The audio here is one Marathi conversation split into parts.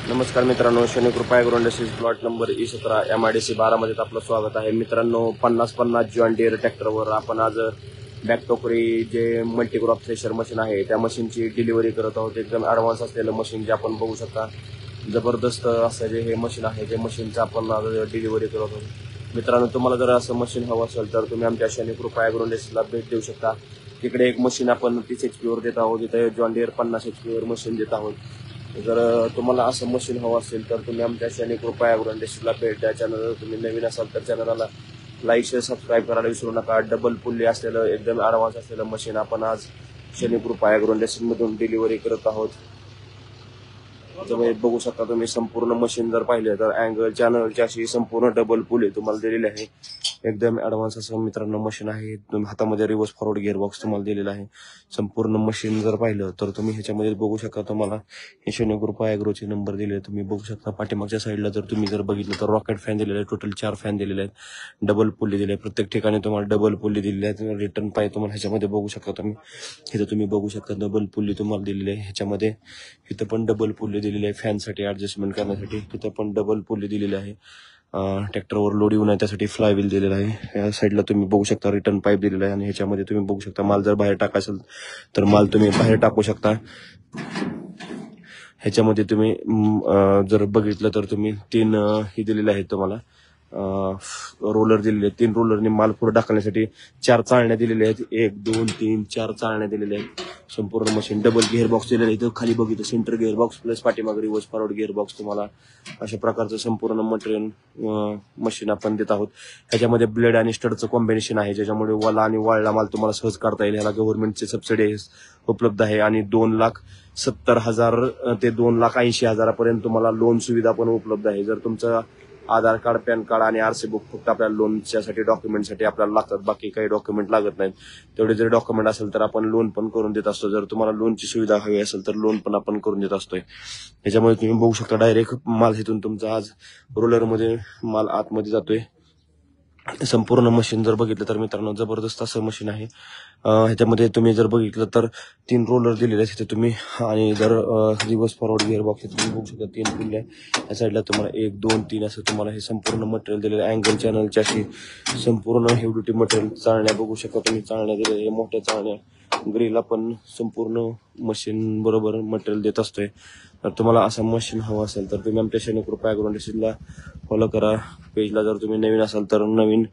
नमस्कार मित्रांनो, शनी कृपा agro industries plot number E17 MIDC 12 मध्ये आपलं स्वागत आहे. मित्रांनो, 50-50 जॉन डिअर ट्रॅक्टरवर आपण आज बॅक टोकरी जे मल्टीक्रॉप थ्रेशर मशीन आहे त्या मशीनची डिलिव्हरी करत आहोत. एकदम ॲडव्हान्स असलेलं मशीन जे आपण बघू शकता. जबरदस्त असं जे हे मशीन आहे ते मशीनचं आपण आज डिलिव्हरी करत आहोत. मित्रांनो, तुम्हाला जर असं मशीन हवं असेल तर तुम्ही आमच्या शनी कृपा ॲग्रो इंडस्ट्रीजला भेट देऊ शकता. तिकडे एक मशीन आपण 30 HP वर देत आहोत, इथे जॉन डिअर 50 HP वर मशीन देत आहोत. जर तुम्हाला असं मशीन हवं असेल तर तुम्ही आमच्या शनी कृपा ॲग्रो इंडस्ट्रीजला भेट द्या. चॅनल तुम्ही नवीन असाल तर चॅनलला लाईक शेअर सबस्क्राईब करायला विसरू नका. डबल पुल्ली असलेलं एकदम ॲडव्हान्स असलेलं मशीन आपण आज शनी कृपा ॲग्रो इंडस्ट्रीजमधून डिलिव्हरी करत आहोत. तुम्ही बघू शकता. तुम्ही संपूर्ण मशीन जर पाहिले तर अँगल चॅनलची अशी संपूर्ण डबल पुली तुम्हाला दिलेली आहे. एकदम ॲडव्हान्स असं मित्रांनो मशीन आहे. हातामध्ये रिव्हर्स फॉरवर्ड गिअरबॉक्स तुम्हाला दिलेला आहे. संपूर्ण मशीन जर पाहिलं तर तुम्ही ह्याच्यामध्ये बघू शकता. तुम्हाला हे शनी कृपा ॲग्रोचे नंबर दिले तुम्ही बघू शकता. पाठीमागच्या साईडला जर तुम्ही जर बघितलं तर रॉकेट फॅन दिलेले आहे. टोटल 4 फॅन दिलेले आहेत. डबल पुल्ली दिले आहे. प्रत्येक ठिकाणी तुम्हाला डबल पुल्ली दिलेली आहे. रिटर्न पाय तुम्हाला ह्याच्यामध्ये बघू शकता. तुम्ही इथं तुम्ही बघू शकता डबल पुल्ली तुम्हाला दिलेली आहे. ह्याच्यामध्ये इथं पण डबल पुल्ली दिलेली आहे. फॅनसाठी ऍडजस्टमेंट करण्यासाठी तिथं पण डबल पुल्ली दिलेली आहे. ट्रॅक्टरवर लोड येऊ नये त्यासाठी फ्लायव्हील दिलेला आहे. या साईडला तुम्ही बघू शकता रिटर्न पाईप दिलेला आहे. आणि ह्याच्यामध्ये तुम्ही बघू शकता माल जर बाहेर टाकायचा असेल तर माल तुम्ही बाहेर टाकू शकता. ह्याच्यामध्ये तुम्ही जर बघितलं तर तुम्ही 3 ही दिलेले आहेत. तुम्हाला रोलर दिलेले आहेत. 3 रोलरने माल पुढे टाकण्यासाठी 4 चाळण्या दिलेल्या आहेत. 1 2 3 4 चाळण्या दिलेल्या आहेत. संपूर्ण मशीन डबल गिअर बॉक्स दिलेला आहे. इथं खाली बघितलं सेंटर गिअर बॉक्स प्लस पाठीमागे रिव्हर्स फॉरवर्ड गिअर बॉक्स तुम्हाला अशा प्रकारचं संपूर्ण मटेरियल मशीन आपण देत आहोत. ह्याच्यामध्ये ब्लेड आणि स्टडचं कॉम्बिनेशन आहे ज्याच्यामुळे वाला आणि वाळला माल तुम्हाला सहज काढता येईल. ह्याला गव्हर्नमेंटची सबसिडी उपलब्ध आहे आणि 2,70,000 ते 2,80,000 पर्यंत तुम्हाला लोन सुविधा पण उपलब्ध आहे. जर तुमचं आधार कार्ड, पॅन कार्ड आणि RC बुक फक्त आपल्याला लोनच्यासाठी डॉक्युमेंटसाठी आपल्याला लागतात. बाकी काही डॉक्युमेंट लागत नाहीत. तेवढे जर डॉक्युमेंट असेल तर आपण लोन पण करून देत असतो. जर तुम्हाला लोनची सुविधा हवी असेल तर लोन पण आपण करून देत असतोय. ह्याच्यामुळे तुम्ही बघू शकता डायरेक्ट माल इथून तुमचा आज रोलरमध्ये माल आतमध्ये जातोय. संपूर्ण मशीन जर बघितलं तर मित्रांनो जबरदस्त असं मशीन आहे. ह्याच्यामध्ये तुम्ही जर बघितलं तर 3 रोलर दिलेले आहेत तिथे तुम्ही. आणि जर रिव्हर्स फॉरवर्ड गिअर बॉक्स तुम्ही बघू शकता 3 पुल्ल्या. या साईडला तुम्हाला 1 2 3 असं तुम्हाला हे संपूर्ण मटेरियल दिलेलं आहे. अँगल चॅनलची अशी संपूर्ण हेवी ड्युटी मटेरियल चाळण्या बघू शकता तुम्ही. चाळण्या दिलेल्या मोठ्या चाळण्या. ग्रिल आपण संपूर्ण मशीन बरोबर मटेरियल देत असतोय. तर तुम्हाला असं मशीन हवं असेल तर तुम्ही आमच्या शनी कृपा ॲग्रो इंडस्ट्रीजला फॉलो करा. पेजला जर तुम्ही नवीन असाल तर नवीन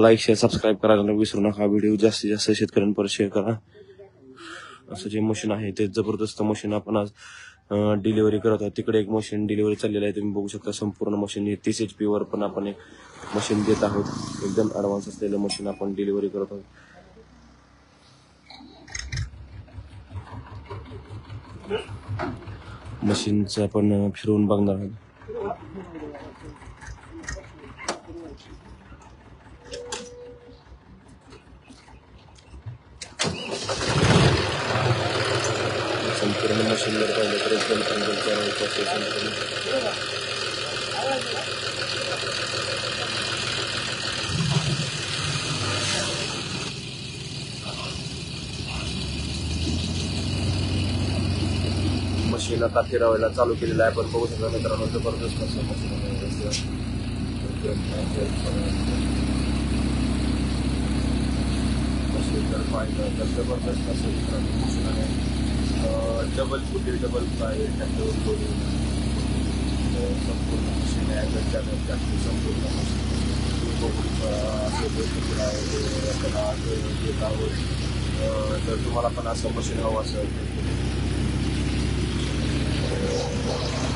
लाईक शेअर सबस्क्राईब करायला विसरू नका. व्हिडिओ जास्तीत जास्त शेतकऱ्यांपर्यंत शेअर करा. असं जे मशीन आहे ते जबरदस्त मशीन आपण आज डिलिव्हरी करत आहोत. तिकडे एक मशीन डिलिव्हरी चाललेलं आहे तुम्ही बघू शकता. संपूर्ण मशीन 30 HP वर पण आपण एक मशीन देत आहोत. एकदम ॲडव्हान्स असलेलं मशीन आपण डिलिव्हरी करत आहोत. मशीनचं आपण फिरवून बघणार आहोत. संपूर्ण मशीन जर पाहिलं तर एकदम मशीन आता फिरवायला चालू केलेलं आहे. आपण बघू शकता मित्रांनो जबरदस्त असं मशीन आहे. मशीन जर पाहिलं तर जबरदस्त असं मित्रांनो मशीन आहे. डबल फुटी डबल फ्राय ट्रॅक्टरवर जोडून संपूर्ण मशीन आहे. जास्ती संपूर्ण मशीन देत आहोत. तर तुम्हाला पण असं मशीन हवं असेल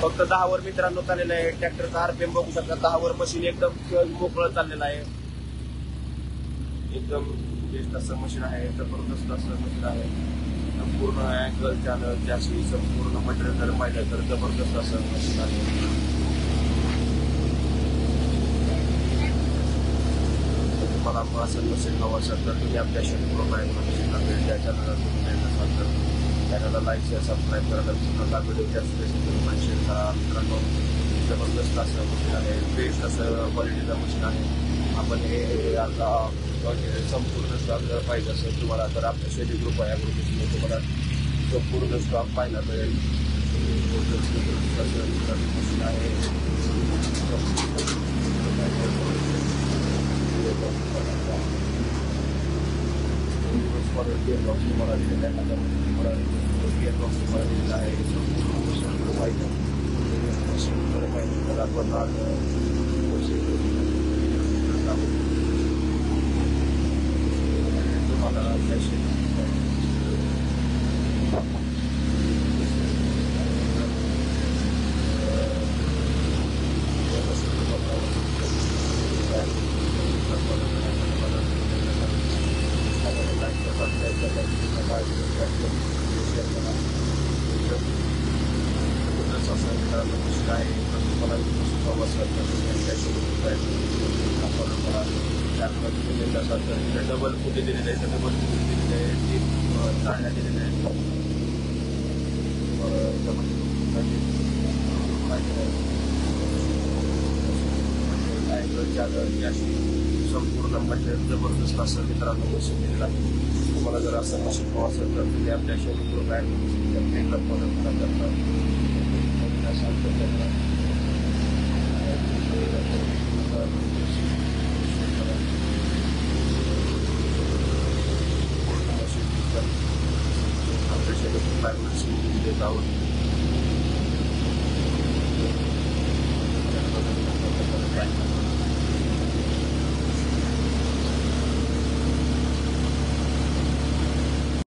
फक्त 10 वर मित्रांनो चाललेलं आहे. ट्रॅक्टरचा RPM बघू शकता. 10 वर मशीन एकदम मोकळं चाललेलं आहे. एकदम बेस्ट असं मशीन आहे. जबरदस्त असं मशीन आहे. पूर्ण अँगल चॅनल जास्ती संपूर्ण मटेरियल जर पाहिलं तर जबरदस्त असं मशीन आहे. तुम्हाला असं मशीन हवं असेल तर तुम्ही आपल्या शनी कृपा ॲग्रो मशीनला भेट द्या. चॅनलला तुम्ही नवीन असाल तर चॅनलला लाईक शेअर सबस्क्राईब करायला विसरू नका. व्हिडिओ जास्तीत जास्त शेअर करा. मित्रांनो जबरदस्त असं मशीन आहे. बेस्ट असं क्वालिटीचं मशीन आहे. आपण हे आता संपूर्ण स्टॉक जर पाहिजे असेल तुम्हाला तर आपल्या शनी कृपा ॲग्रो मशीनला तुम्हाला संपूर्ण स्टॉक पाहिला मिळेल. मशीन आहे. गिअरबॉक्स तुम्हाला दिलेला आहे. तुम्हाला गिअरबॉक्स तुम्हाला दिलेला आहे. पाहिजे तर आपण तुम्हाला डबल फुटे दिलेले आहेत. डबल फुटे दिलेले आहेत. 3 चाळण्या दिलेल्या आहेत. अशी संपूर्ण म्हणजे जबरदस्त असं मित्रांनो मशीन दिलेलं आहे. तुम्हाला जर असं मशीन हवं असेल तर तुम्ही आपल्या शोरूम